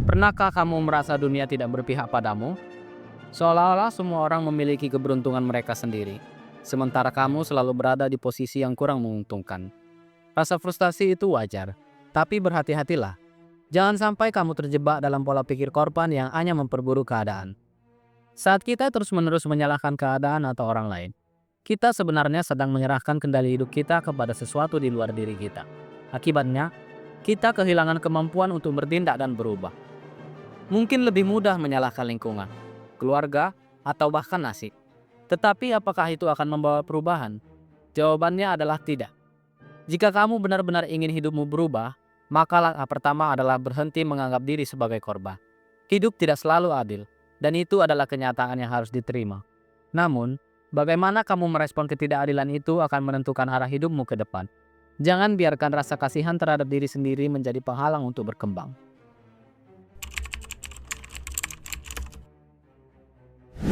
Pernahkah kamu merasa dunia tidak berpihak padamu? Seolah-olah semua orang memiliki keberuntungan mereka sendiri, sementara kamu selalu berada di posisi yang kurang menguntungkan. Rasa frustasi itu wajar, tapi berhati-hatilah. Jangan sampai kamu terjebak dalam pola pikir korban yang hanya memperburuk keadaan. Saat kita terus-menerus menyalahkan keadaan atau orang lain, kita sebenarnya sedang menyerahkan kendali hidup kita kepada sesuatu di luar diri kita. Akibatnya, kita kehilangan kemampuan untuk bertindak dan berubah. Mungkin lebih mudah menyalahkan lingkungan, keluarga, atau bahkan nasib. Tetapi apakah itu akan membawa perubahan? Jawabannya adalah tidak. Jika kamu benar-benar ingin hidupmu berubah, maka langkah pertama adalah berhenti menganggap diri sebagai korban. Hidup tidak selalu adil, dan itu adalah kenyataan yang harus diterima. Namun, bagaimana kamu merespon ketidakadilan itu akan menentukan arah hidupmu ke depan. Jangan biarkan rasa kasihan terhadap diri sendiri menjadi penghalang untuk berkembang.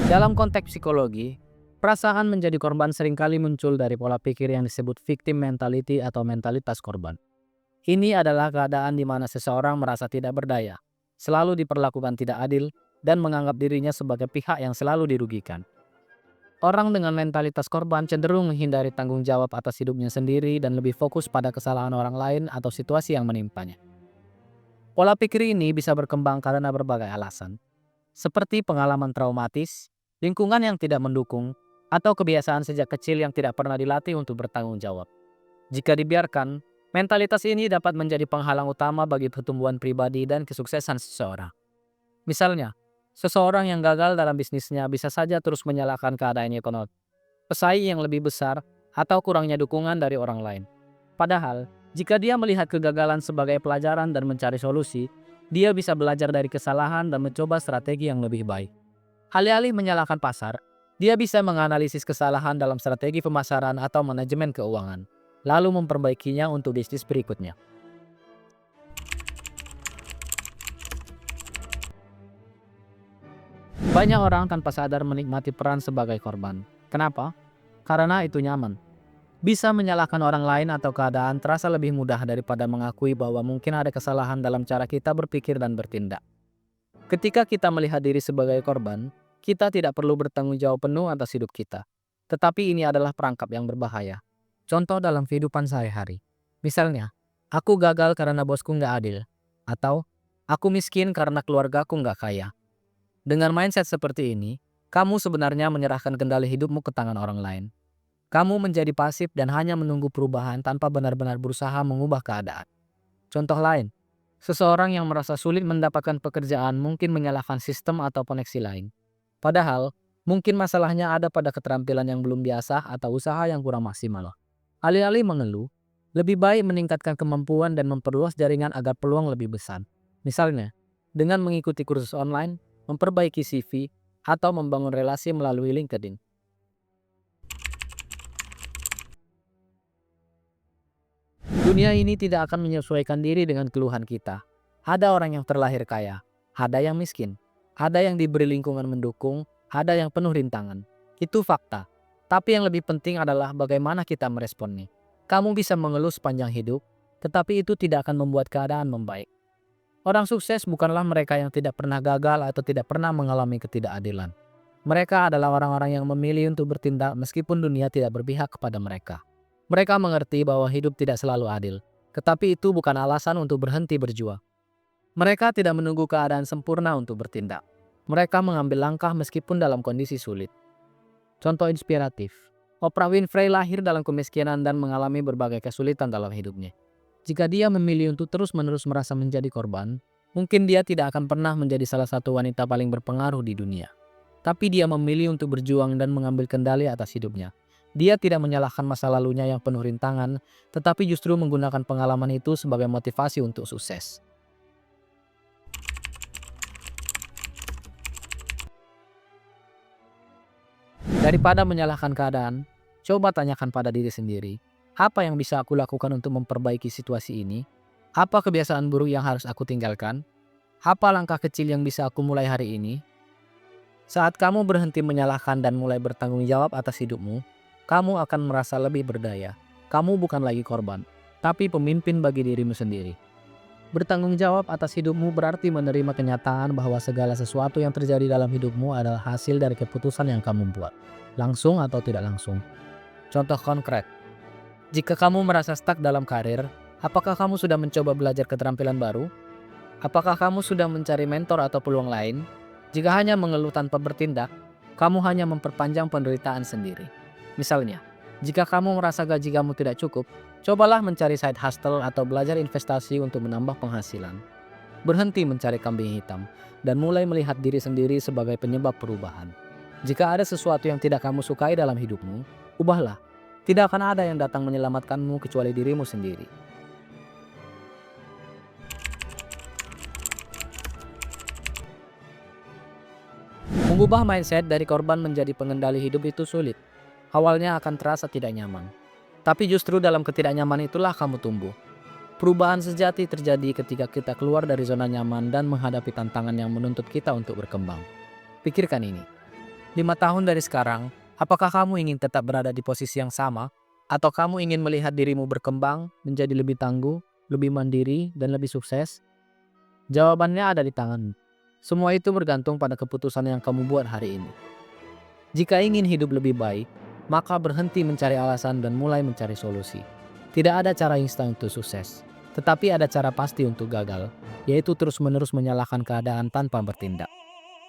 Dalam konteks psikologi, perasaan menjadi korban seringkali muncul dari pola pikir yang disebut victim mentality atau mentalitas korban. Ini adalah keadaan di mana seseorang merasa tidak berdaya, selalu diperlakukan tidak adil, dan menganggap dirinya sebagai pihak yang selalu dirugikan. Orang dengan mentalitas korban cenderung menghindari tanggung jawab atas hidupnya sendiri dan lebih fokus pada kesalahan orang lain atau situasi yang menimpanya. Pola pikir ini bisa berkembang karena berbagai alasan, seperti pengalaman traumatis, lingkungan yang tidak mendukung, atau kebiasaan sejak kecil yang tidak pernah dilatih untuk bertanggung jawab. Jika dibiarkan, mentalitas ini dapat menjadi penghalang utama bagi pertumbuhan pribadi dan kesuksesan seseorang. Misalnya, seseorang yang gagal dalam bisnisnya bisa saja terus menyalahkan keadaan ekonomi, pesaing yang lebih besar, atau kurangnya dukungan dari orang lain. Padahal, jika dia melihat kegagalan sebagai pelajaran dan mencari solusi, dia bisa belajar dari kesalahan dan mencoba strategi yang lebih baik. Alih-alih menyalahkan pasar, dia bisa menganalisis kesalahan dalam strategi pemasaran atau manajemen keuangan, lalu memperbaikinya untuk bisnis berikutnya. Banyak orang tanpa sadar menikmati peran sebagai korban. Kenapa? Karena itu nyaman. Bisa menyalahkan orang lain atau keadaan terasa lebih mudah daripada mengakui bahwa mungkin ada kesalahan dalam cara kita berpikir dan bertindak. Ketika kita melihat diri sebagai korban, kita tidak perlu bertanggung jawab penuh atas hidup kita. Tetapi ini adalah perangkap yang berbahaya. Contoh dalam kehidupan sehari-hari. Misalnya, aku gagal karena bosku nggak adil. Atau, aku miskin karena keluargaku nggak kaya. Dengan mindset seperti ini, kamu sebenarnya menyerahkan kendali hidupmu ke tangan orang lain. Kamu menjadi pasif dan hanya menunggu perubahan tanpa benar-benar berusaha mengubah keadaan. Contoh lain, seseorang yang merasa sulit mendapatkan pekerjaan mungkin menyalahkan sistem atau koneksi lain. Padahal, mungkin masalahnya ada pada keterampilan yang belum biasa atau usaha yang kurang maksimal. Alih-alih mengeluh, lebih baik meningkatkan kemampuan dan memperluas jaringan agar peluang lebih besar. Misalnya, dengan mengikuti kursus online, memperbaiki CV, atau membangun relasi melalui LinkedIn. Dunia ini tidak akan menyesuaikan diri dengan keluhan kita. Ada orang yang terlahir kaya, ada yang miskin, ada yang diberi lingkungan mendukung, ada yang penuh rintangan. Itu fakta. Tapi yang lebih penting adalah bagaimana kita meresponnya. Kamu bisa mengeluh sepanjang hidup, tetapi itu tidak akan membuat keadaan membaik. Orang sukses bukanlah mereka yang tidak pernah gagal atau tidak pernah mengalami ketidakadilan. Mereka adalah orang-orang yang memilih untuk bertindak meskipun dunia tidak berpihak kepada mereka. Mereka mengerti bahwa hidup tidak selalu adil, tetapi itu bukan alasan untuk berhenti berjuang. Mereka tidak menunggu keadaan sempurna untuk bertindak. Mereka mengambil langkah meskipun dalam kondisi sulit. Contoh inspiratif, Oprah Winfrey lahir dalam kemiskinan dan mengalami berbagai kesulitan dalam hidupnya. Jika dia memilih untuk terus-menerus merasa menjadi korban, mungkin dia tidak akan pernah menjadi salah satu wanita paling berpengaruh di dunia. Tapi dia memilih untuk berjuang dan mengambil kendali atas hidupnya. Dia tidak menyalahkan masa lalunya yang penuh rintangan, tetapi justru menggunakan pengalaman itu sebagai motivasi untuk sukses. Daripada menyalahkan keadaan, coba tanyakan pada diri sendiri, apa yang bisa aku lakukan untuk memperbaiki situasi ini? Apa kebiasaan buruk yang harus aku tinggalkan? Apa langkah kecil yang bisa aku mulai hari ini? Saat kamu berhenti menyalahkan dan mulai bertanggung jawab atas hidupmu, kamu akan merasa lebih berdaya. Kamu bukan lagi korban, tapi pemimpin bagi dirimu sendiri. Bertanggung jawab atas hidupmu berarti menerima kenyataan bahwa segala sesuatu yang terjadi dalam hidupmu adalah hasil dari keputusan yang kamu buat, langsung atau tidak langsung. Contoh konkret, jika kamu merasa stuck dalam karir, apakah kamu sudah mencoba belajar keterampilan baru? Apakah kamu sudah mencari mentor atau peluang lain? Jika hanya mengeluh tanpa bertindak, kamu hanya memperpanjang penderitaan sendiri. Misalnya, jika kamu merasa gaji kamu tidak cukup, cobalah mencari side hustle atau belajar investasi untuk menambah penghasilan. Berhenti mencari kambing hitam dan mulai melihat diri sendiri sebagai penyebab perubahan. Jika ada sesuatu yang tidak kamu sukai dalam hidupmu, ubahlah. Tidak akan ada yang datang menyelamatkanmu kecuali dirimu sendiri. Mengubah mindset dari korban menjadi pengendali hidup itu sulit. Awalnya akan terasa tidak nyaman. Tapi justru dalam ketidaknyaman itulah kamu tumbuh. Perubahan sejati terjadi ketika kita keluar dari zona nyaman dan menghadapi tantangan yang menuntut kita untuk berkembang. Pikirkan ini. 5 tahun dari sekarang, apakah kamu ingin tetap berada di posisi yang sama? Atau kamu ingin melihat dirimu berkembang, menjadi lebih tangguh, lebih mandiri, dan lebih sukses? Jawabannya ada di tanganmu. Semua itu bergantung pada keputusan yang kamu buat hari ini. Jika ingin hidup lebih baik, maka berhenti mencari alasan dan mulai mencari solusi. Tidak ada cara instan untuk sukses, tetapi ada cara pasti untuk gagal, yaitu terus-menerus menyalahkan keadaan tanpa bertindak.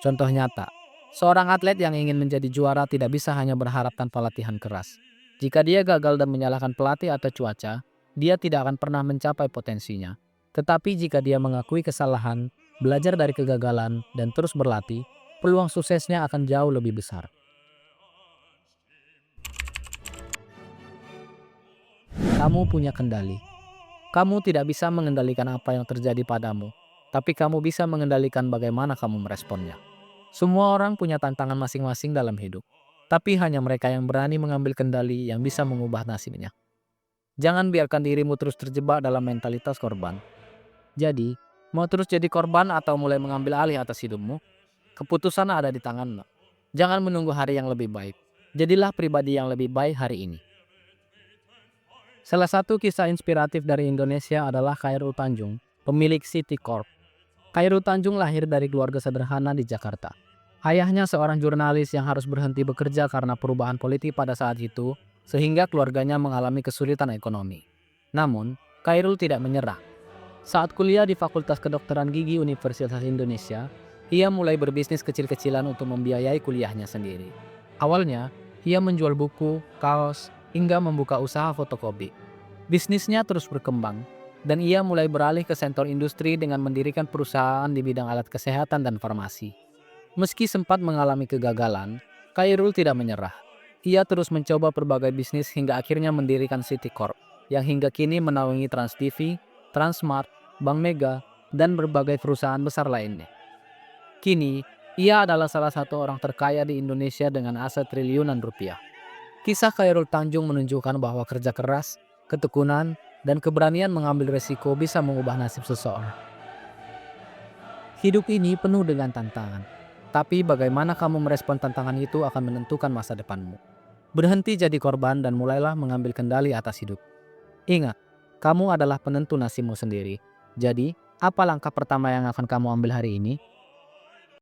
Contoh nyata, seorang atlet yang ingin menjadi juara tidak bisa hanya berharap tanpa latihan keras. Jika dia gagal dan menyalahkan pelatih atau cuaca, dia tidak akan pernah mencapai potensinya. Tetapi jika dia mengakui kesalahan, belajar dari kegagalan, dan terus berlatih, peluang suksesnya akan jauh lebih besar. Kamu punya kendali. Kamu tidak bisa mengendalikan apa yang terjadi padamu, tapi kamu bisa mengendalikan bagaimana kamu meresponnya. Semua orang punya tantangan masing-masing dalam hidup, tapi hanya mereka yang berani mengambil kendali yang bisa mengubah nasibnya. Jangan biarkan dirimu terus terjebak dalam mentalitas korban. Jadi, mau terus jadi korban atau mulai mengambil alih atas hidupmu? Keputusan ada di tanganmu. Jangan menunggu hari yang lebih baik. Jadilah pribadi yang lebih baik hari ini. Salah satu kisah inspiratif dari Indonesia adalah Khairul Tanjung, pemilik City Corp. Khairul Tanjung lahir dari keluarga sederhana di Jakarta. Ayahnya seorang jurnalis yang harus berhenti bekerja karena perubahan politik pada saat itu, sehingga keluarganya mengalami kesulitan ekonomi. Namun, Khairul tidak menyerah. Saat kuliah di Fakultas Kedokteran Gigi Universitas Indonesia, ia mulai berbisnis kecil-kecilan untuk membiayai kuliahnya sendiri. Awalnya, ia menjual buku, kaos, hingga membuka usaha fotokopi. Bisnisnya terus berkembang, dan ia mulai beralih ke sektor industri dengan mendirikan perusahaan di bidang alat kesehatan dan farmasi. Meski sempat mengalami kegagalan, Khairul tidak menyerah. Ia terus mencoba berbagai bisnis hingga akhirnya mendirikan City Corp, yang hingga kini menaungi Trans TV, Transmart, Bank Mega, dan berbagai perusahaan besar lainnya. Kini, ia adalah salah satu orang terkaya di Indonesia dengan aset triliunan rupiah. Kisah Khairul Tanjung menunjukkan bahwa kerja keras, ketekunan, dan keberanian mengambil resiko bisa mengubah nasib seseorang. Hidup ini penuh dengan tantangan, tapi bagaimana kamu merespon tantangan itu akan menentukan masa depanmu. Berhenti jadi korban dan mulailah mengambil kendali atas hidup. Ingat, kamu adalah penentu nasibmu sendiri. Jadi, apa langkah pertama yang akan kamu ambil hari ini?